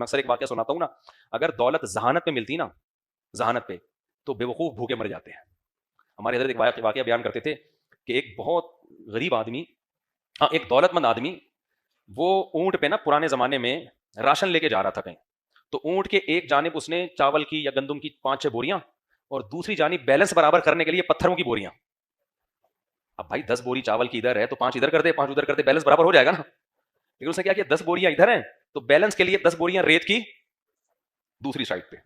میں اکثر ایک واقعہ سناتا ہوں نا, اگر دولت ذہانت پہ ملتی نا, ذہانت پہ, تو بے وقوف بھوکے مر جاتے ہیں. ہمارے حضرت ایک واقعہ بیان کرتے تھے کہ ایک بہت غریب آدمی, ایک دولت مند آدمی, وہ اونٹ پہ نا پرانے زمانے میں راشن لے کے جا رہا تھا کہیں, تو اونٹ کے ایک جانب اس نے چاول کی یا گندم کی 5-6 بوریاں, اور دوسری جانب بیلنس برابر کرنے کے لیے پتھروں کی بوریاں. اب بھائی 10 بوری چاول کی ادھر ہے تو 5 ادھر کر دے, 5 ادھر کر دے, بیلنس برابر ہو جائے گا نا. لیکن اس نے کیا کیا, 10 بوریاں ادھر ہیں تو بیلنس کے لیے 10 بوریاں ریت کی دوسری سائڈ پہ.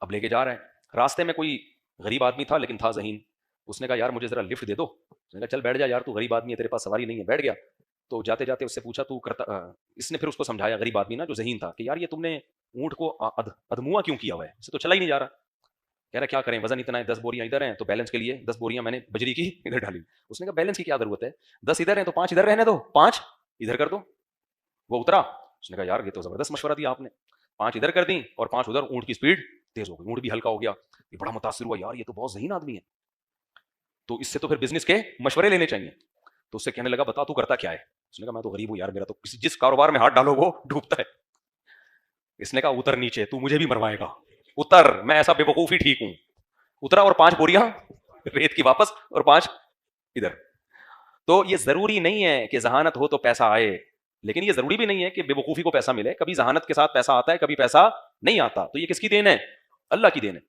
اب لے کے جا رہے ہیں, راستے میں کوئی غریب آدمی تھا لیکن تھا ذہین. اس نے کہا یار مجھے ذرا لفٹ دے دو. اس نے کہا چل بیٹھ جا یار, تو غریب آدمی ہے, تیرے پاس سواری نہیں ہے. بیٹھ گیا. تو جاتے جاتے اس سے پوچھا تو کرتا, اس نے پھر اس کو سمجھایا, غریب آدمی نا جو ذہین تھا, کہ یار یہ تم نے اونٹ کو ادموا کیوں کیا ہوا ہے, اسے تو چلا ہی نہیں جا رہا. کہہ رہا کیا کریں, وزن اتنا ہے, 10 بوریاں ادھر ہیں تو بیلنس کے لیے 10 بوریاں میں نے بجری کی ادھر ڈالی. اس نے کہا بیلنس کی کیا ضرورت ہے, 10 ادھر ہیں تو 5 ادھر رہنے دو, 5 ادھر کر دو. وہ اترا. اس نے کہا یار یہ تو زبردست مشورہ دیا آپ نے, 5 ادھر کر دیں اور 5 ادھر. اونٹ کی اسپیڈ تیز ہو گئی, اونٹ بھی ہلکا ہو گیا. یہ بڑا متاثر ہوا, یار یہ تو بہت ذہین آدمی ہے, تو اس سے تو پھر بزنس کے مشورے لینے چاہیے. تو اس سے کہنے لگا بتا تو کرتا کیا ہے. اس نے کہا میں تو غریب ہوں یار, میرا تو جس کاروبار میں ہاتھ ڈالو وہ ڈوبتا ہے. اس نے کہا اتر نیچے, تو مجھے بھی مروائے گا, اتر, میں ایسا بے وقوف ہی ٹھیک ہوں. اترا اور 5 بوریاں ریت کی واپس اور 5 ادھر. تو یہ ضروری نہیں ہے کہ ذہانت ہو تو پیسہ آئے, لیکن یہ ضروری بھی نہیں ہے کہ بے وقوفی کو پیسہ ملے. کبھی ذہانت کے ساتھ پیسہ آتا ہے, کبھی پیسہ نہیں آتا. تو یہ کس کی دین ہے, اللہ کی دین ہے.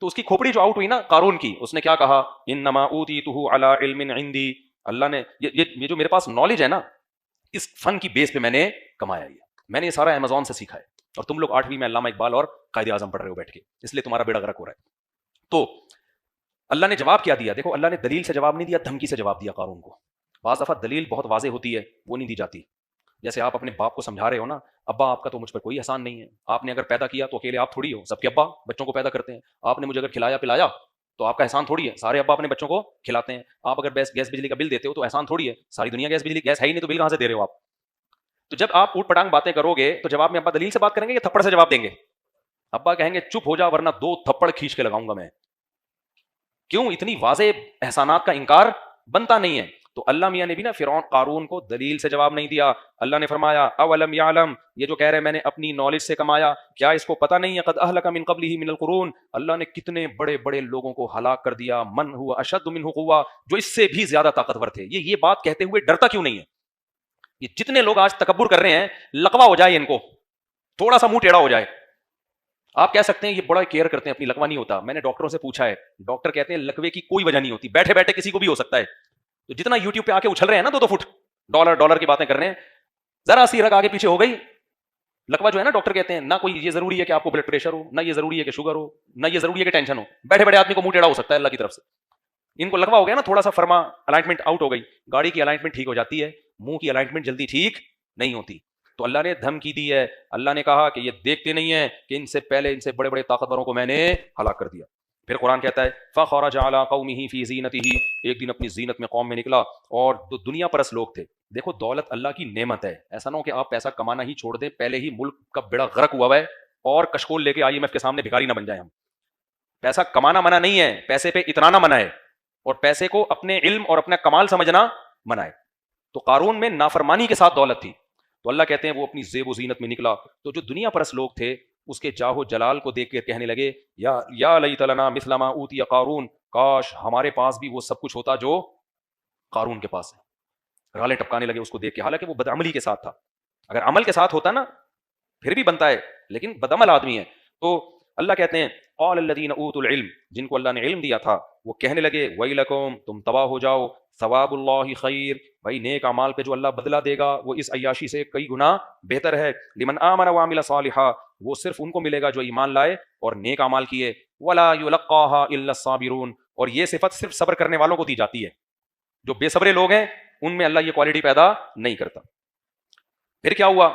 تو اس کی کھوپڑی جو آؤٹ ہوئی نا قارون کی, اس نے کیا کہا, انما اوتیتہ علی علم عندی, اللہ نے یہ جو میرے پاس نالج ہے نا, اس فن کی بیس پہ میں نے کمایا, میں نے یہ سارا امیزون سے سیکھا ہے. اور تم لوگ 8ویں میں علامہ اقبال اور قائد اعظم پڑھ رہے ہو بیٹھ کے, اس لیے تمہارا بیڑا غرق ہو رہا ہے. تو اللہ نے جواب کیا دیا, دیکھو اللہ نے دلیل سے جواب نہیں دیا, دھمکی سے جواب دیا قارون کو. بعض دفعہ دلیل بہت واضح ہوتی ہے, وہ نہیں دی جاتی. جیسے آپ اپنے باپ کو سمجھا رہے ہو نا, ابا آپ کا تو مجھ پر کوئی احسان نہیں ہے, آپ نے اگر پیدا کیا تو اکیلے آپ تھوڑی ہو, سب کے ابا بچوں کو پیدا کرتے ہیں. آپ نے مجھے اگر کھلایا پلایا تو آپ کا احسان تھوڑی ہے, سارے ابا اپنے بچوں کو کھلاتے ہیں. آپ اگر گیس بجلی کا بل دیتے ہو تو احسان تھوڑی ہے, ساری دنیا گیس ہے ہی نہیں, تو بل کہاں سے دے رہے ہو آپ. تو جب آپ اوٹ پٹانگ باتیں کرو گے تو جواب میں ابا دلیل سے بات کریں گے یا تھپڑ سے جواب دیں گے؟ ابا کہیں گے چپ ہو جا ورنہ 2 تھپڑ کھینچ کے لگاؤں گا میں. کیوں, اتنی واضح احسانات کا انکار بنتا نہیں ہے. تو اللہ میاں نے بھی نا فرعون قارون کو دلیل سے جواب نہیں دیا. اللہ نے فرمایا اولم یعلم, یہ جو کہہ رہے میں نے اپنی نالج سے کمایا, کیا اس کو پتہ نہیں ہے, قد اہلک من قبلہ من القرون, اللہ نے کتنے بڑے بڑے لوگوں کو ہلاک کر دیا, من ہوا اشد منہ قوہ, جو اس سے بھی زیادہ طاقتور تھے. یہ بات کہتے ہوئے ڈرتا کیوں نہیں ہے؟ یہ جتنے لوگ آج تکبر کر رہے ہیں, لقوہ ہو جائے ان کو, تھوڑا سا منہ ٹیڑھا ہو جائے. آپ کہہ سکتے ہیں یہ بڑا کیئر کرتے ہیں اپنی, لقوہ نہیں ہوتا. میں نے ڈاکٹروں سے پوچھا ہے, ڈاکٹر کہتے ہیں لقوے کی کوئی وجہ نہیں ہوتی, بیٹھے بیٹھے کسی کو بھی ہو سکتا ہے. تو جتنا یوٹیوب پہ آ کے اچھل رہے ہیں نا 2 فٹ, ڈالر کی باتیں کر رہے ہیں, ذرا سی رگ آگے پیچھے ہو گئی, لقوہ جو ہے نا ڈاکٹر کہتے ہیں نہ کوئی یہ ضروری ہے کہ آپ کو بلڈ پریشر ہو, نہ یہ ضروری ہے کہ شوگر ہو, نہ یہ ضروری ہے کہ ٹینشن ہو. بیٹھے بیٹھے آدمی کو منہ ٹیڑھا ہو سکتا ہے اللہ کی طرف سے. ان کو لقوہ ہو گیا نا, تھوڑا سا فرما الائنمنٹ آؤٹ ہو گئی, گاڑی کی الائنمنٹ ٹھیک ہو جاتی ہے, منہ کی الائنمنٹ جلدی ٹھیک نہیں ہوتی. تو اللہ نے دھمکی دی ہے, اللہ نے کہا کہ یہ دیکھتے نہیں ہیں کہ ان سے پہلے ان سے بڑے بڑے طاقتوروں کو میں نے ہلاک کر دیا. پھر قرآن کہتا ہے فخرج علی قومہ فی زینتہ, ایک دن اپنی زینت میں قوم میں نکلا, اور تو دنیا پرست لوگ تھے. دیکھو دولت اللہ کی نعمت ہے, ایسا نہ ہو کہ آپ پیسہ کمانا ہی چھوڑ دیں, پہلے ہی ملک کا بیڑا غرق ہوا ہے اور کشکول لے کے IMF کے سامنے بھکاری نہ بن جائیں ہم. پیسہ کمانا منع نہیں ہے, پیسے پہ اترانا منع ہے, اور پیسے کو اپنے علم اور اپنا کمال سمجھنا منع ہے. تو قارون میں نافرمانی کے ساتھ دولت تھی, تو اللہ کہتے ہیں وہ اپنی زیب و زینت میں نکلا. تو جو دنیا پرست لوگ تھے اس کے جاہ و جلال کو دیکھ کے کہنے لگے یا لیت لنا مثل ما اوتی قارون, کاش ہمارے پاس بھی وہ سب کچھ ہوتا جو قارون کے پاس ہے. رالے ٹپکانے لگے اس کو دیکھ کے, حالانکہ وہ بدعملی کے ساتھ تھا. اگر عمل کے ساتھ ہوتا نا پھر بھی بنتا ہے, لیکن بدعمل آدمی ہے. تو اللہ کہتے ہیں قال الذین اوتوا العلم, جن کو اللہ نے علم دیا تھا وہ کہنے لگے ویلکم, تم تباہ ہو جاؤ, ثواب اللہ خیر, بھائی نیک اعمال پہ جو اللہ بدلہ دے گا وہ اس عیاشی سے کئی گنا بہتر ہے. لمن آمن وعمل صالحا, وہ صرف ان کو ملے گا جو ایمان لائے اور نیک اعمال کیے. ولا یلقاها الا الصابرون, اور یہ صفت صرف صبر کرنے والوں کو دی جاتی ہے, جو بے صبرے لوگ ہیں ان میں اللہ یہ کوالٹی پیدا نہیں کرتا. پھر کیا ہوا,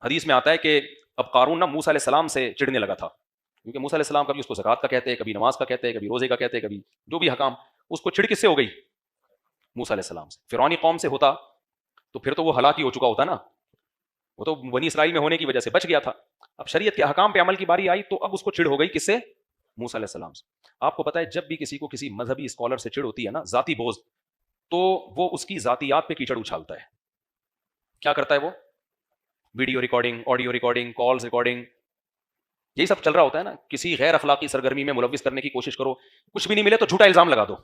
حدیث میں آتا ہے کہ اب قارون نا موسیٰ علیہ السلام سے چڑھنے لگا تھا, کیونکہ موسیٰ علیہ السلام کبھی اس کو زکوٰۃ کا کہتے ہیں, کبھی نماز کا کہتے ہیں, کبھی روزے کا کہتے ہیں, کبھی جو بھی حکام. اس کو چڑھ کس سے ہو گئی؟ موسیٰ علیہ السلام سے. فرعونی قوم سے ہوتا تو پھر تو وہ ہلاک ہی ہو چکا ہوتا نا, وہ تو بنی اسرائیل میں ہونے کی وجہ سے بچ گیا تھا. اب شریعت کے احکام پہ عمل کی باری آئی تو اب اس کو چڑھ ہو گئی کس سے؟ موسیٰ علیہ السلام سے. آپ کو پتہ ہے جب بھی کسی کو کسی مذہبی اسکالر سے چڑھ ہوتی ہے نا, ذاتی بوجھ, تو وہ اس کی ذاتیات پہ کیچڑ اچھالتا ہے. کیا کرتا ہے وہ؟ Video recording, audio recording, calls recording, یہی سب چل رہا ہوتا ہے نا. کسی غیر اخلاقی سرگرمی میں ملوث کرنے کی کوشش کرو, کچھ بھی نہیں ملے تو جھوٹا الزام لگا دو.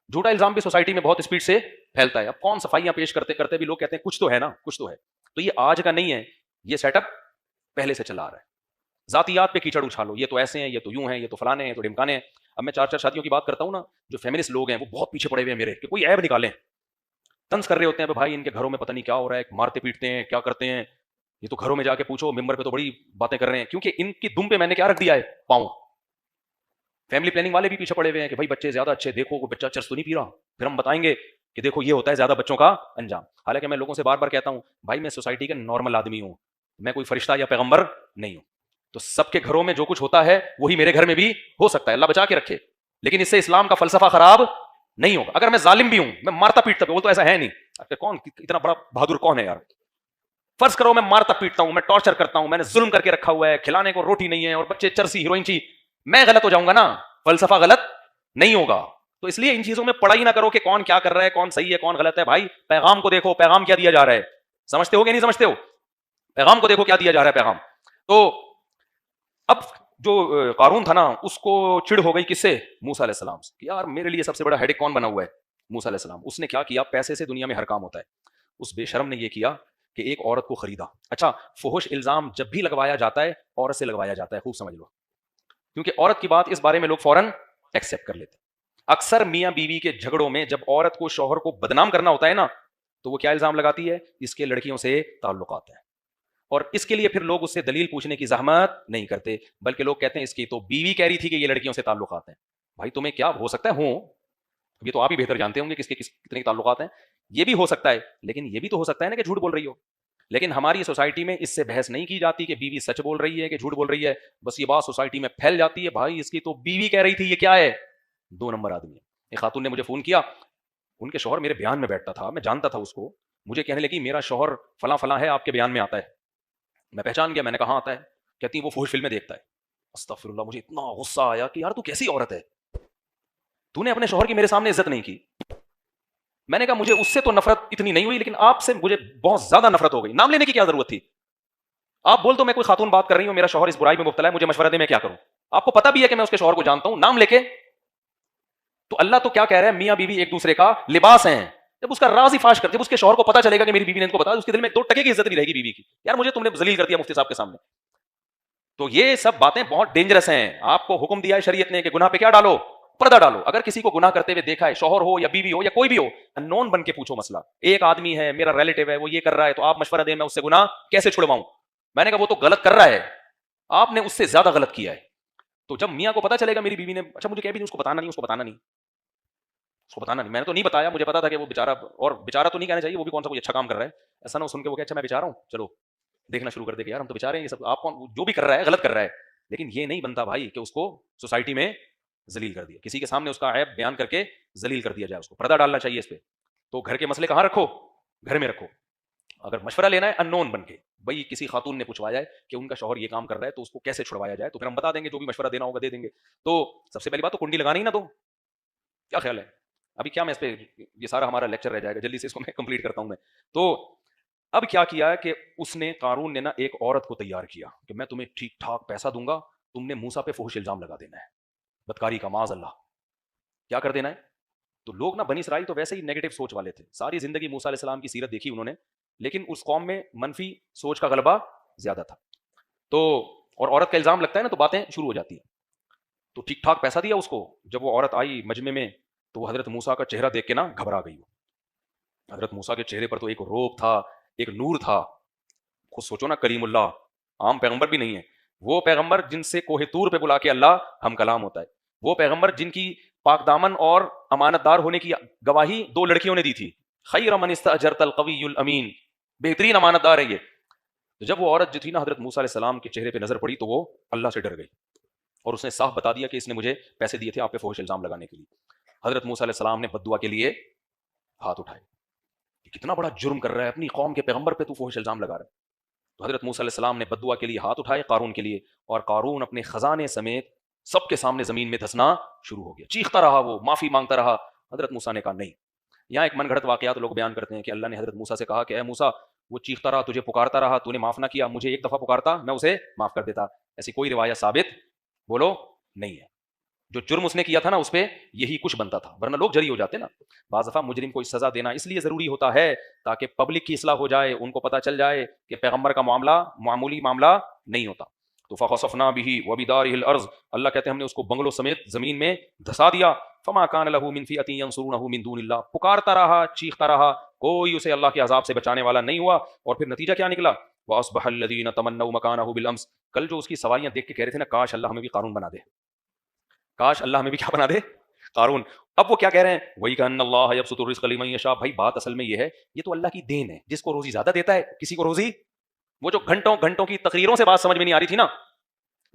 جھوٹا الزام بھی سوسائٹی میں بہت اسپیڈ سے پھیلتا ہے. اب کون صفائیاں پیش کرتے کرتے بھی لوگ کہتے ہیں کچھ تو ہے نا, کچھ تو ہے. تو یہ آج کا نہیں ہے, یہ سیٹ اپ پہلے سے چلا آ رہا ہے. ذاتیات پہ کیچڑ اچھالو, یہ تو ایسے ہیں, یہ تو یوں ہیں, یہ تو فلانے ہیں, یہ تو ڈھمکانے ہیں. اب میں 4 شادیوں کی بات کرتا ہوں نا, جو فیمنسٹ لوگ ہیں وہ بہت پیچھے پڑے ہوئے ہیں میرے, کہ کوئی عیب نکالیں. طنز کر رہے ہوتے ہیں بھائی ان کے گھروں میں پتہ نہیں کیا ہو رہا ہے, مارتے پیٹتے ہیں, کیا کرتے ہیں, یہ تو گھروں میں جا کے پوچھو, ممبر پہ تو بڑی باتیں کر رہے ہیں. کیونکہ ان کی دم پہ میں نے کیا رکھ دیا ہے, پاؤں. فیملی پلاننگ والے بھی پیچھے پڑے ہوئے ہیں کہ بھائی بچے زیادہ اچھے, دیکھو وہ بچہ چرس تو نہیں پی رہا, پھر ہم بتائیں گے کہ دیکھو یہ ہوتا ہے زیادہ بچوں کا انجام. حالانکہ میں لوگوں سے بار بار کہتا ہوں بھائی میں سوسائٹی کا نارمل آدمی ہوں, میں کوئی فرشتہ یا پیغمبر نہیں ہوں. تو سب کے گھروں میں جو کچھ ہوتا ہے وہی میرے گھر میں بھی ہو سکتا ہے, اللہ بچا کے رکھے. لیکن اس سے اسلام کا فلسفہ خراب نہیں ہوگا. اگر میں ظالم بھی ہوں, میں مارتا پیٹتا ہوں, وہ تو ایسا ہے نہیں. کون اتنا بڑا بہادر کون ہے یار؟ فرض کرو میں مارتا پیٹتا ہوں, میں ٹارچر کرتا ہوں, میں نے ظلم کر کے رکھا ہوا ہے, کھلانے کو روٹی نہیں ہے اور بچے چرسی ہیروئن چی, میں غلط ہو جاؤں گا نا, فلسفہ غلط نہیں ہوگا. تو اس لیے ان چیزوں میں پڑھائی نہ کرو کہ کون کیا کر رہا ہے, کون صحیح ہے کون غلط ہے. بھائی پیغام کو دیکھو, پیغام کیا دیا جا رہا ہے, سمجھتے ہو کہ نہیں سمجھتے ہو؟ پیغام کو دیکھو کیا دیا جا رہا ہے پیغام. تو اب جو قارون تھا نا, اس کو چڑ ہو گئی کس سے؟ موسیٰ علیہ السلام سے, کہ یار میرے لیے سب سے بڑا ہیڈک کون بنا ہوا ہے؟ موسیٰ علیہ السلام. اس نے کیا کیا, پیسے سے دنیا میں ہر کام ہوتا ہے. اس بے شرم نے یہ کیا کہ ایک عورت کو خریدا. اچھا, فحش الزام جب بھی لگوایا جاتا ہے عورت سے لگوایا جاتا ہے, خوب سمجھ لو, کیونکہ عورت کی بات اس بارے میں لوگ فوراً ایکسیپٹ کر لیتے. اکثر میاں بیوی کے جھگڑوں میں جب عورت کو شوہر کو بدنام کرنا ہوتا ہے نا, تو وہ کیا الزام لگاتی ہے؟ اس کے لڑکیوں سے تعلقات ہیں. اور اس کے لیے پھر لوگ اس سے دلیل پوچھنے کی زحمت نہیں کرتے, بلکہ لوگ کہتے ہیں اس کی تو بیوی کہہ رہی تھی کہ یہ لڑکیوں سے تعلقات ہیں. بھائی تمہیں کیا ہو سکتا ہے ہوں, یہ تو آپ ہی بہتر جانتے ہوں گے کس کے کتنے تعلقات ہیں. یہ بھی ہو سکتا ہے, لیکن یہ بھی تو ہو سکتا ہے نا کہ جھوٹ بول رہی ہو. لیکن ہماری سوسائٹی میں اس سے بحث نہیں کی جاتی کہ بیوی سچ بول رہی ہے کہ جھوٹ بول رہی ہے. بس یہ بات سوسائٹی میں پھیل جاتی ہے, بھائی اس کی تو بیوی کہہ رہی تھی, یہ کیا ہے؟ 2 نمبر آدمی ہے. ایک خاتون نے مجھے فون کیا, ان کے شوہر میرے بیان میں بیٹھتا تھا, میں جانتا تھا اس کو, مجھے کہنے لگی میرا شوہر فلاں فلاں ہے, آپ کے بیان میں آتا ہے. میں پہچان گیا, میں نے کہا آتا ہے, کہتی وہ فحش فلمیں دیکھتا ہے. استغفر اللہ, مجھے اتنا غصہ آیا کہ یار تو کیسی عورت ہے, تو نے اپنے شوہر کی میرے سامنے عزت نہیں کی. میں نے کہا مجھے اس سے تو نفرت اتنی نہیں ہوئی, لیکن آپ سے مجھے بہت زیادہ نفرت ہو گئی. نام لینے کی کیا ضرورت تھی؟ آپ بول تو میں کوئی خاتون بات کر رہی ہوں, میرا شوہر اس برائی میں مبتلا ہے, مجھے مشورہ دے میں کیا کروں. آپ کو پتا بھی ہے کہ میں اس کے شوہر کو جانتا ہوں, نام لے کے. تو اللہ تو کیا کہہ رہا ہے, میاں بیوی ایک دوسرے کا لباس ہیں. جب اس کا راز ہی فاش کر, جب اس کے شوہر کو پتا چلے گا کہ میری بیوی نے ان کو بتایا, اس کے دل میں 2 ٹکے کی عزت نہیں رہے گی بیوی کی. یار مجھے تم نے ذلیل کر دیا مفتی صاحب کے سامنے. تو یہ سب باتیں بہت ڈینجرس ہیں. آپ کو حکم دیا ہے شریعت نے کہ گناہ پہ کیا ڈالو, پردہ ڈالو. اگر کسی کو گناہ کرتے ہوئے دیکھا ہے, شوہر ہو یا بیوی ہو یا کوئی بھی ہو, نون بن کے پوچھو مسئلہ. ایک آدمی ہے میرا ریلیٹیو ہے, وہ یہ کر رہا ہے, تو آپ مشورہ دیں میں اس سے گناہ کیسے چھڑواؤں. میں نے کہا وہ تو غلط کر رہا ہے, آپ نے اس سے زیادہ غلط کیا ہے. تو جب میاں کو پتا چلے گا میری بیوی نے, اچھا مجھے کہہ بھی نہیں, اس کو بتانا نہیں, اس کو بتانا نہیں, اس کو بتانا نہیں. میں نے تو نہیں بتایا, مجھے پتا تھا کہ وہ بیچارہ, اور بیچارہ تو نہیں کہنا چاہیے, وہ بھی کون سا کوئی اچھا کام کر رہا ہے. ایسا نہ سن کے وہ کہ اچھا میں بیچارہ ہوں, چلو دیکھنا شروع کر دے کہ یار ہم تو بیچارے ہیں, یہ سب آپ کون, جو بھی کر رہا ہے غلط کر رہا ہے. لیکن یہ نہیں بنتا بھائی کہ اس کو سوسائٹی میں ذلیل کر دیا, کسی کے سامنے اس کا عیب بیان کر کے ذلیل کر دیا جائے. اس کو پردہ ڈالنا چاہیے اس پہ. تو گھر کے مسئلے کہاں رکھو, گھر میں رکھو. اگر مشورہ لینا ہے انون بن کے, بھائی کسی خاتون نے پوچھوایا ہے کہ ان کا شوہر یہ کام کر رہا ہے, تو اس کو کیسے چھڑوایا جائے, تو پھر ہم بتا دیں گے, جو بھی مشورہ دینا ہوگا دے دیں گے. تو سب سے پہلی بات تو کنڈی لگانی نا. تو کیا خیال ہے, ابھی کیا میں اس پہ, یہ سارا ہمارا لیکچر رہ جائے گا, جلدی سے اس کو میں کمپلیٹ کرتا ہوں میں. تو اب کیا کیا ہے کہ اس نے, قارون نے نا ایک عورت کو تیار کیا کہ میں تمہیں ٹھیک ٹھاک پیسہ دوں گا, تم نے موسیٰ پہ فحش الزام لگا دینا ہے, بدکاری کا, معاذ اللہ, کیا کر دینا ہے. تو لوگ نا بنی اسرائیل تو ویسے ہی نیگیٹو سوچ والے تھے, ساری زندگی موسیٰ علیہ السلام کی سیرت دیکھی انہوں نے, لیکن اس قوم میں منفی سوچ کا غلبہ زیادہ تھا. تو اور عورت کا الزام لگتا ہے نا تو باتیں شروع ہو جاتی ہیں. تو ٹھیک ٹھاک پیسہ دیا اس کو. جب وہ عورت آئی مجمع میں تو وہ حضرت موسیٰ کا چہرہ دیکھ کے نا گھبرا گئی. حضرت موسیٰ کے چہرے پر تو ایک روب تھا, ایک نور تھا. خود سوچو نا, کریم اللہ, عام پیغمبر بھی نہیں ہے, وہ پیغمبر جن سے کوہ طور پہ بلا کے اللہ ہم کلام ہوتا ہے, وہ پیغمبر جن کی پاک دامن اور امانت دار ہونے کی گواہی 2 لڑکیوں نے دی تھی. خیر من استاجرت القوی الامین, بہترین امانت دار ہے یہ. تو جب وہ عورت جو تھی نا, حضرت موسیٰ علیہ السلام کے چہرے پہ نظر پڑی تو وہ اللہ سے ڈر گئی, اور اس نے صاف بتا دیا کہ اس نے مجھے پیسے دیے تھے آپ پہ فحش الزام لگانے کے لیے. حضرت موسیٰ علیہ السلام نے بد دعا کے لیے ہاتھ اٹھائے, کتنا بڑا جرم کر رہا ہے, اپنی قوم کے پیغمبر پہ تو فحش الزام لگا رہا ہے. تو حضرت موسیٰ علیہ السلام نے بد دعا کے لیے ہاتھ اٹھائے قارون کے لیے, اور قارون اپنے خزانے سمیت سب کے سامنے زمین میں دھسنا شروع ہو گیا. چیختا رہا, وہ معافی مانگتا رہا. حضرت موسیٰ نے کہا نہیں. یہاں ایک من گھڑت واقعات لوگ بیان کرتے ہیں کہ اللہ نے حضرت موسیٰ سے کہا کہ اے موسیٰ وہ چیختا رہا، تجھے پکارتا رہا، تو نے معاف نہ کیا، مجھے ایک دفعہ پکارتا میں اسے معاف کر دیتا. ایسی کوئی روایت ثابت بولو نہیں ہے. جو جرم اس نے کیا تھا نا اس پہ یہی کچھ بنتا تھا، ورنہ لوگ جری ہو جاتے نا. بعض دفعہ مجرم کو سزا دینا اس لیے ضروری ہوتا ہے تاکہ پبلک کی اصلاح ہو جائے، ان کو پتہ چل جائے کہ پیغمبر کا معاملہ معمولی معاملہ نہیں ہوتا. تو فخسفنا به وبداره الارض، اللہ کہتے ہیں ہم نے اس کو بنگلوں سمیت زمین میں دھسا دیا. فما كان له من فئة ينصرونه من دون الله، پکارتا رہا چیختا رہا، کوئی اسے اللہ کے عذاب سے بچانے والا نہیں ہوا. اور پھر نتیجہ کیا نکلا؟ واصبح الذين تمنوا مكانه بالامس، کل جو اس کی سواریاں دیکھ کے کہہ رہے تھے نا کاش اللہ ہمیں بھی قارون بنا دے، کاش اللہ ہمیں بھی کیا بنا دے، قارون. اب وہ کیا کہہ رہے ہیں؟ وہی کہ ان اللہ یبسط الرزق لمن یشاء. بھائی بات اصل میں یہ ہے یہ تو اللہ کی دین ہے، جس کو روزی زیادہ دیتا ہے کسی کو روزی. وہ جو گھنٹوں گھنٹوں کی تقریروں سے بات سمجھ میں نہیں آ رہی تھی نا،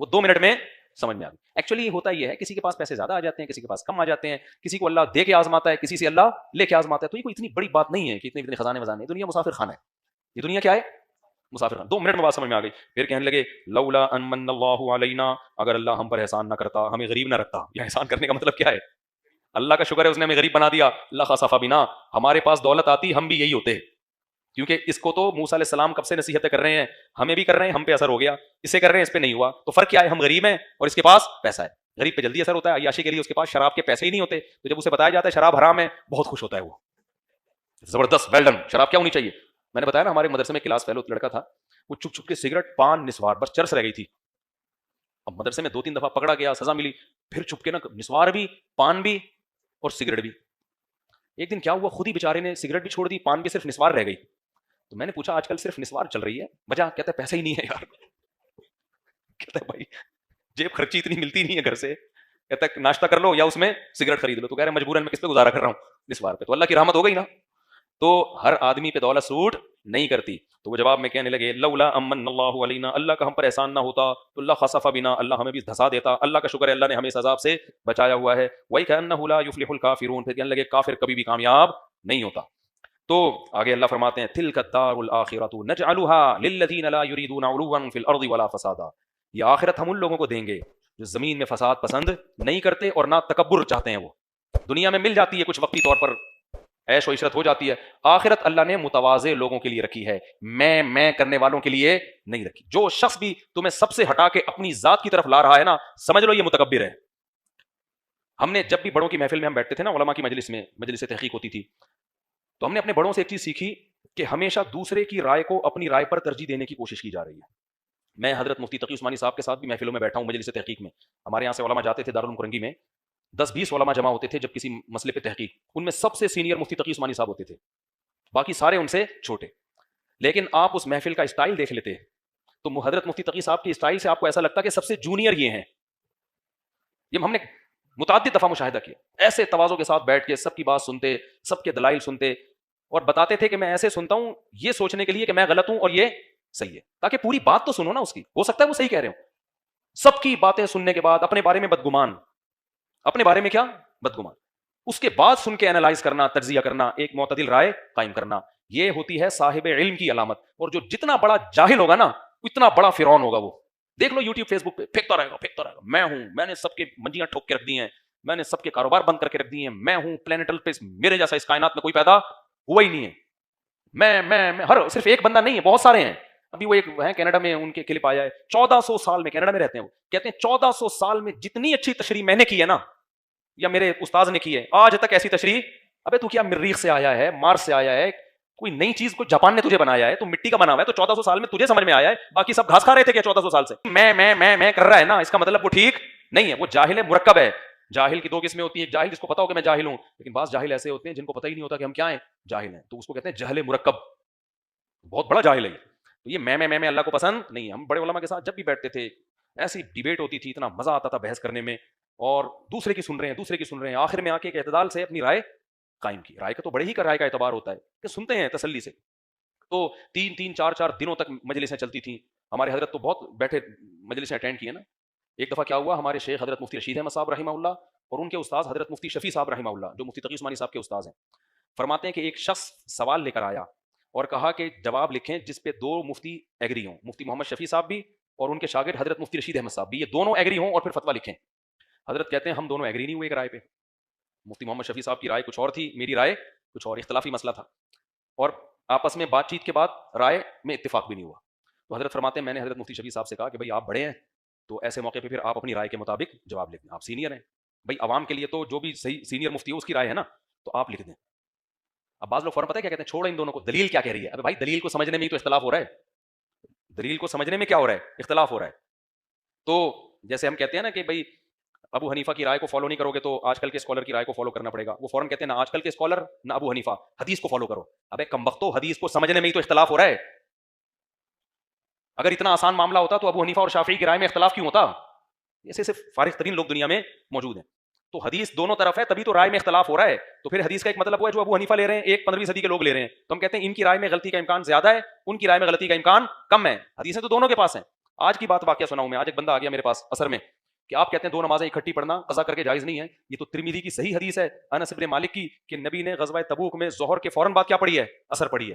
وہ 2 منٹ میں سمجھ میں آ گئی. ایکچولی یہ ہوتا یہ ہے کسی کے پاس پیسے زیادہ آ جاتے ہیں، کسی کے پاس کم آ جاتے ہیں، کسی کو اللہ دے کے آزماتا ہے، کسی سے اللہ لے کے آزماتا ہے. تو یہ کوئی اتنی بڑی بات نہیں ہے کہ اتنے خزانے وزانے. دنیا مسافر خانہ ہے، یہ دنیا کیا ہے؟ مسافر خانہ. 2 منٹ میں بات سمجھ میں آ گئی. پھر کہنے لگے لولا ان من اللہ علینا، اگر اللہ ہم پر احسان نہ کرتا، ہمیں غریب نہ رکھتا. یہ احسان کرنے کا مطلب کیا ہے؟ اللہ کا شکر ہے اس نے ہمیں غریب بنا دیا. اللہ خسف بنا، ہمارے پاس دولت آتی ہم بھی یہی ہوتے، کیونکہ اس کو تو موسیٰ علیہ السلام کب سے نصیحتیں کر رہے ہیں، ہمیں بھی کر رہے ہیں، ہم پہ اثر ہو گیا، اسے کر رہے ہیں اس پہ نہیں ہوا. تو فرق کیا ہے؟ ہم غریب ہیں اور اس کے پاس پیسہ ہے. غریب پہ جلدی اثر ہوتا ہے، عیاشی کے لیے اس کے پاس شراب کے پیسے ہی نہیں ہوتے، تو جب اسے بتایا جاتا ہے شراب حرام ہے بہت خوش ہوتا ہے، وہ زبردست ویل ڈن. شراب کیا ہونی چاہیے؟ میں نے بتایا نا ہمارے مدرسے میں کلاس فیلو لڑکا تھا، وہ چھپ چھپ کے سگریٹ پان نسوار بس چرس رہ گئی تھی. اب مدرسے میں 2-3 دفعہ پکڑا گیا، سزا ملی، پھر چھپ کے نا نسوار بھی پان بھی اور سگریٹ بھی. ایک دن کیا ہوا، خود ہی بیچارے نے سگریٹ بھی چھوڑ دی، پان بھی صرف نسوار رہ گئی. تو میں نے پوچھا آج کل صرف نسوار چل رہی ہے وجہ؟ کہتا ہے پیسے ہی نہیں ہے یار. کہتا ہے بھائی جیب خرچی اتنی ملتی نہیں ہے گھر سے، کہتا ہے ناشتہ کر لو یا اس میں سگریٹ خرید لو. تو کہہ رہے مجبوراً میں کس پہ گزارا کر رہا ہوں؟ نسوار پہ. تو اللہ کی رحمت ہو گئی نا. تو ہر آدمی پہ دولت سوٹ نہیں کرتی. تو وہ جواب میں کہنے لگے لولا امن اللہ علینا، اللہ کا ہم پر احسان نہ ہوتا تو اللہ خسف بنا، اللہ ہمیں بھی دھسا دیتا. اللہ کا شکر ہے اللہ نے ہمیں اس عذاب سے بچایا ہوا ہے. وہی کہ انہ لا یفلح الکافرون، پھر کہنے لگے کافر کبھی بھی کامیاب نہیں ہوتا. تو آگے اللہ فرماتے ہیں تلک الدار الآخرۃ نجعلها للذین لا یریدون علوا فی الارض ولا فسادا، یہ آخرت ہم ان لوگوں کو دیں گے جو زمین میں فساد پسند نہیں کرتے اور نہ تکبر چاہتے ہیں. وہ دنیا میں مل جاتی ہے کچھ وقتی طور پر، عیش و عشرت ہو جاتی ہے. آخرت اللہ نے متواضع لوگوں کے لیے رکھی ہے، میں کرنے والوں کے لیے نہیں رکھی. جو شخص بھی تمہیں سب سے ہٹا کے اپنی ذات کی طرف لا رہا ہے نا، سمجھ لو یہ متکبر ہے. ہم نے جب بھی بڑوں کی محفل میں ہم بیٹھتے تھے نا، علماء کی مجلس میں، مجلس تحقیق ہوتی تھی، تو ہم نے اپنے بڑوں سے ایک چیز سیکھی کہ ہمیشہ دوسرے کی رائے کو اپنی رائے پر ترجیح دینے کی کوشش کی جا رہی ہے. میں حضرت مفتی تقی عثمانی صاحب کے ساتھ بھی محفلوں میں بیٹھا ہوں مجلس تحقیق میں. ہمارے یہاں سے علماء جاتے تھے دارالعلوم کرنگی میں، 10-20 علماء جمع ہوتے تھے جب کسی مسئلے پہ تحقیق. ان میں سب سے سینئر مفتی تقی عثمانی صاحب ہوتے تھے، باقی سارے ان سے چھوٹے. لیکن آپ اس محفل کا اسٹائل دیکھ لیتے تو حضرت مفتی تقی صاحب کی اسٹائل سے آپ کو ایسا لگتا کہ سب سے جونیئر یہ ہیں. یہ ہم نے متعدد دفعہ مشاہدہ کیا. ایسے تواضع کے ساتھ بیٹھ کے سب کی بات سنتے، سب کے دلائل سنتے، اور بتاتے تھے کہ میں ایسے سنتا ہوں یہ سوچنے کے لیے کہ میں غلط ہوں اور یہ صحیح ہے، تاکہ پوری بات تو سنو نا اس کی، ہو سکتا ہے وہ صحیح کہہ رہے ہوں. سب کی باتیں سننے کے بعد اپنے بارے میں بدگمان، اپنے بارے میں کیا بدگمان، اس کے بعد سن کے اینالائز کرنا، تجزیہ کرنا، ایک معتدل رائے قائم کرنا، یہ ہوتی ہے صاحب علم کی علامت. اور جو جتنا بڑا جاہل ہوگا نا اتنا بڑا فرعون ہوگا. وہ دیکھ لو یوٹیوب فیس بک پہ پھینکتا رہے گا میں ہوں، میں نے سب کے منجیاں ٹھوک کے رکھ دی ہیں، میں نے سب کے کاروبار بند کر کے رکھ دیے ہیں، میں ہوں پلانیٹل پہ، میرے جیسا اس کائنات میں کوئی پیدا ہوا ہی نہیں ہے. میں ہر صرف ایک بندہ نہیں ہے، بہت سارے ہیں. ابھی وہ ایک ہے کینیڈا میں، ان کے کلپ آیا ہے 1400 سال میں، کینیڈا میں رہتے ہیں، وہ کہتے ہیں 1400 سال میں جتنی اچھی تشریح میں نے کی ہے نا یا میرے استاذ نے کی ہے آج تک ایسی تشریح. ابے تو کیا مریخ سے آیا ہے، مارس سے آیا ہے، کوئی نئی چیز کو جاپان نے تجھے بنایا ہے، تو مٹی کا بنا ہوا ہے، تو 1400 سال میں تجھے سمجھ میں آیا ہے، باقی سب گھاس کھا رہے تھے کیا 1400 سال سے؟ میں کر رہا ہے نا، اس کا مطلب وہ ٹھیک نہیں ہے. وہ جاہل ہے، مرکب ہے. جاہل کی 2 قسمیں ہوتی ہیں، ایک جاہل جس کو پتا ہو کہ میں جاہل ہوں، لیکن بعض جاہل ایسے ہوتے ہیں جن کو پتہ ہی نہیں ہوتا کہ ہم کیا ہیں، جاہل ہیں، تو اس کو کہتے ہیں جہل مرکب، بہت بڑا جاہل ہے. تو یہ میں اللہ کو پسند نہیں ہے. ہم بڑے علماء کے ساتھ جب بھی بیٹھتے تھے ایسی ڈیبیٹ ہوتی تھی، اتنا مزہ آتا تھا بحث کرنے میں، اور دوسرے کی سن رہے ہیں، آخر میں آ کے ایک اعتدال سے اپنی رائے قائم کی. رائے کا تو بڑے ہی رائے کا اعتبار ہوتا ہے کہ سنتے ہیں تسلی سے. تو 3 4 دنوں تک مجلسیں چلتی تھیں. ہمارے حضرت تو بہت بیٹھے مجلسیں اٹینڈ کی ہیں نا. ایک دفعہ کیا ہوا، ہمارے شیخ حضرت مفتی رشید احمد صاحب رحمہ اللہ اور ان کے استاد حضرت مفتی شفیع صاحب رحمہ اللہ، جو مفتی تقی عثمانی صاحب کے استاد ہیں، فرماتے ہیں کہ ایک شخص سوال لے کر آیا اور کہا کہ جواب لکھیں جس پہ 2 مفتی ایگری ہوں، مفتی محمد شفیع صاحب بھی اور ان کے شاگرد حضرت مفتی رشید احمد صاحب بھی، یہ دونوں ایگری ہوں اور پھر فتویٰ لکھیں. حضرت کہتے ہیں ہم دونوں ایگری نہیں ہوئے ایک رائے پہ. مفتی محمد شفیع صاحب کی رائے کچھ اور تھی، میری رائے کچھ اور، اختلافی مسئلہ تھا. اور آپس میں بات چیت کے بعد رائے میں اتفاق بھی نہیں ہوا. تو حضرت فرماتے ہیں میں نے حضرت مفتی شفیع صاحب سے کہا کہ بھائی آپ بڑے ہیں تو ایسے موقع پہ پھر آپ اپنی رائے کے مطابق جواب لکھ دیں, آپ سینئر ہیں بھائی, عوام کے لیے تو جو بھی صحیح سینئر مفتی ہو اس کی رائے ہے نا, تو آپ لکھ دیں. اب بعض لوگ فوراً پتہ ہے کیا کہتے ہیں, چھوڑو ان دونوں کو, دلیل کیا کہہ رہی ہے. ابے بھائی دلیل کو سمجھنے میں ہی تو اختلاف ہو رہا ہے, دلیل کو سمجھنے میں کیا ہو رہا ہے, اختلاف ہو رہا ہے. تو جیسے ہم کہتے ہیں نا کہ بھائی ابو حنیفہ کی رائے کو فالو نہیں کرو گے تو آج کل کے اسکالر کی رائے کو فالو کرنا پڑے گا, وہ فوراً کہتے ہیں نہ آج کل کے اسکالر نہ ابو حنیفہ, حدیث کو فالو کرو. ابے کمبختو, حدیث کو سمجھنے میں ہی تو اختلاف ہو رہا ہے. اگر اتنا آسان معاملہ ہوتا تو ابو حنیفہ اور شافعی کی رائے میں اختلاف کیوں ہوتا؟ ایسے صرف فارغ ترین لوگ دنیا میں موجود ہیں. تو حدیث دونوں طرف ہے تبھی تو رائے میں اختلاف ہو رہا ہے. تو پھر حدیث کا ایک مطلب ہوا ہے جو ابو حنیفہ لے رہے ہیں, ایک 15ویں صدی کے لوگ لے رہے ہیں, تو ہم کہتے ہیں ان کی رائے میں غلطی کا امکان زیادہ ہے, ان کی رائے میں غلطی کا امکان کم ہے. حدیثیں تو دونوں کے پاس ہیں. آج کی بات واقعہ سناؤں میں, آج ایک بندہ آ گیا میرے پاس اثر میں کہ آپ کہتے ہیں 2 نمازیں اکٹھی پڑھنا قضا کر کے جائز نہیں ہے. یہ تو ترمذی کی صحیح حدیث ہے انس بن مالک کی کہ نبی نے غزوہ تبوک میں ظہر کے فوراً بعد کیا پڑھی ہے, اثر پڑھی ہے.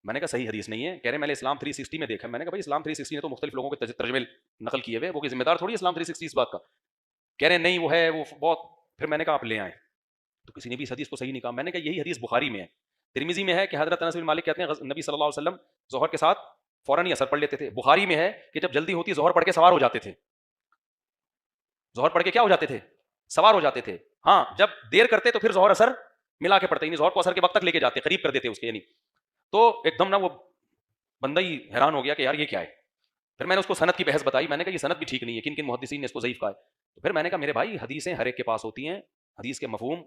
میں نے کہا صحیح حدیث نہیں ہے. کہہ رہے میں نے اسلام 360 میں دیکھا. میں نے کہا بھائی اسلام 360 نے تو مختلف لوگوں کے ترجمے نقل کیے ہوئے, وہ ذمہ دار تھوڑی اسلام 360 اس بات کا. کہہ رہے نہیں وہ ہے وہ بہت. پھر میں نے کہا آپ لے آئیں, تو کسی نے بھی اس حدیث کو صحیح نہیں کہا. میں نے کہا یہی حدیث بخاری میں ہے, ترمذی میں ہے کہ حضرت انس بن مالک کہتے ہیں نبی صلی اللہ علیہ وسلم ظہر کے ساتھ فوراً ہی اثر پڑھ لیتے تھے. بخاری میں ہے کہ جب جلدی ہوتی ظہر پڑھ کے سوار ہو جاتے تھے. ظہر پڑھ کے کیا ہو جاتے تھے, سوار ہو جاتے تھے. ہاں جب دیر کرتے تو پھر ظہر اثر ملا کے پڑھتے, یعنی ظہر کو اثر کے وقت تک لے کے جاتے, قریب کر دیتے اس کے. یعنی تو ایک دم نا وہ بندہ ہی حیران ہو گیا کہ یار یہ کیا ہے. پھر میں نے اس کو سند کی بحث بتائی. میں نے کہا یہ سند بھی ٹھیک نہیں ہے, کن کن محدثین نے اس کو ضعیف کہا ہے. تو پھر میں نے کہا میرے بھائی حدیثیں ہر ایک کے پاس ہوتی ہیں, حدیث کے مفہوم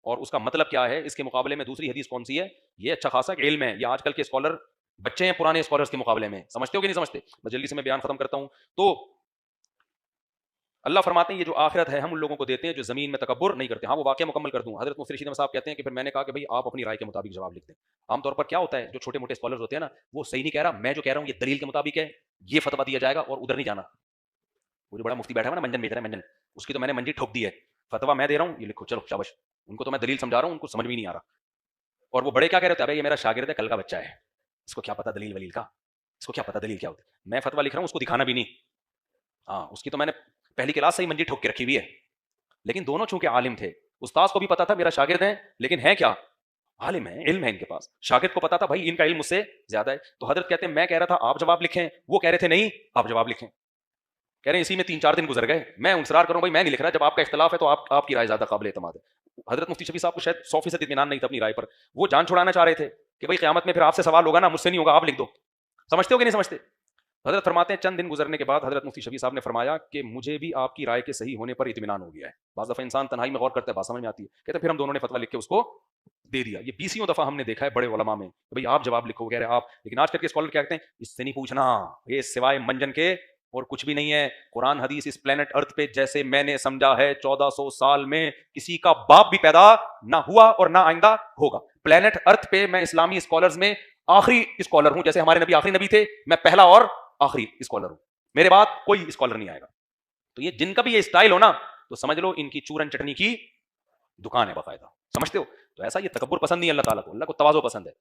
اور اس کا مطلب کیا ہے, اس کے مقابلے میں دوسری حدیث کون سی ہے, یہ اچھا خاصا علم ہے. یہ آج کل کے اسکالر بچے ہیں پرانے اسکالرس کے مقابلے میں, سمجھتے ہو کہ نہیں سمجھتے. میں جلدی سے میں بیان ختم کرتا ہوں. تو اللہ فرماتے ہیں یہ جو آخرت ہے ہم ان لوگوں کو دیتے ہیں جو زمین میں تکبر نہیں کرتے. ہاں وہ واقعہ مکمل کر دوں. حضرت مفتی رشید احمد صاحب کہتے ہیں کہ پھر میں نے کہا کہ بھائی آپ اپنی رائے کے مطابق جواب لکھ دیں. عام طور پر کیا ہوتا ہے جو چھوٹے موٹے اسکالرز ہوتے ہیں نا, وہ صحیح نہیں کہہ رہا, میں جو کہہ رہا ہوں یہ دلیل کے مطابق ہے, یہ فتویٰ دیا جائے گا اور ادھر نہیں جانا. وہ جو بڑا مفتی بیٹھا ہے نا منجن بیچ رہا ہے منجن, اس کی تو میں نے منجی ٹھوک دی ہے. فتویٰ میں دے رہا ہوں, یہ لکھو چلو شاباش. ان کو تو میں دلیل سمجھا رہا ہوں, ان کو سمجھ بھی نہیں آ رہا. اور وہ بڑے کیا کہہ رہے ہوتے ہیں, یہ میرا شاگرد ہے, کل کا بچہ ہے, اس کو کیا پتا دلیل ولیل کا, اس کو کیا پتا دلیل کیا ہوتی ہے. میں فتویٰ لکھ رہا ہوں, اس کو دکھانا بھی نہیں. ہاں اس کی تو میں نے پہلی کلاس سے ہی منجی ٹھوک کے رکھی ہوئی ہے. لیکن دونوں چونکہ عالم تھے, استاذ کو بھی پتا تھا میرا شاگرد ہے, لیکن ہے کیا, عالم ہے, علم ہے ان کے پاس. شاگرد کو پتا تھا بھائی ان کا علم مجھ سے زیادہ ہے. تو حضرت کہتے ہیں میں کہہ رہا تھا آپ جواب لکھیں, وہ کہہ رہے تھے نہیں آپ جواب لکھیں. کہہ رہے ہیں اسی میں 3-4 دن گزر گئے. میں انصرار کروں بھائی میں نہیں لکھ رہا, جب آپ کا اختلاف ہے تو آپ کی رائے زیادہ قابل اعتماد ہے. حضرت مفتی شفیع صاحب کو شاید 100% اطمینان نہیں تھا اپنی رائے پر. وہ جان چھڑانا چاہ رہے تھے کہ بھائی قیامت میں پھر آپ سے سوال ہوگا نا, مجھ سے نہیں ہوگا, آپ لکھ دو. سمجھتے ہو کہ نہیں سمجھتے. حضرت فرماتے ہیں چند دن گزرنے کے بعد حضرت مفتی شفیع صاحب نے فرمایا کہ مجھے بھی آپ کی رائے کے صحیح ہونے پر اطمینان ہو گیا ہے. بعض دفعہ انسان تنہائی میں غور کرتا ہے, بات سمجھ میں آتی ہے. کہتے ہیں پھر ہم دونوں نے فتویٰ لکھ کے اس کو دے دیا. یہ 20 دفعہ ہم نے دیکھا ہے بڑے علماء میں کہ بھائی آپ جواب لکھو, کہہ رہے آپ. لیکن آج کل کے اسکالر کیا کہتے ہیں, اس سے نہیں پوچھنا, یہ سوائے منجن کے اور کچھ بھی نہیں ہے. قرآن حدیث اس پلینٹ ارتھ پہ جیسے میں نے سمجھا ہے 1400 سال میں کسی کا باپ بھی پیدا نہ ہوا اور نہ آئندہ ہوگا. پلینٹ ارتھ پہ میں اسلامی اسکالرز میں آخری اسکالر ہوں. جیسے ہمارے نبی آخری نبی تھے, میں پہلا اور آخری اسکالر ہوں. میرے بعد کوئی اسکالر نہیں آئے گا. تو یہ جن کا بھی یہ اسٹائل ہو نا, تو سمجھ لو ان کی چورن چٹنی کی دکان ہے باقاعدہ. سمجھتے ہو. تو ایسا یہ تکبر پسند نہیں اللہ تعالیٰ کو, اللہ کو تواضع پسند ہے.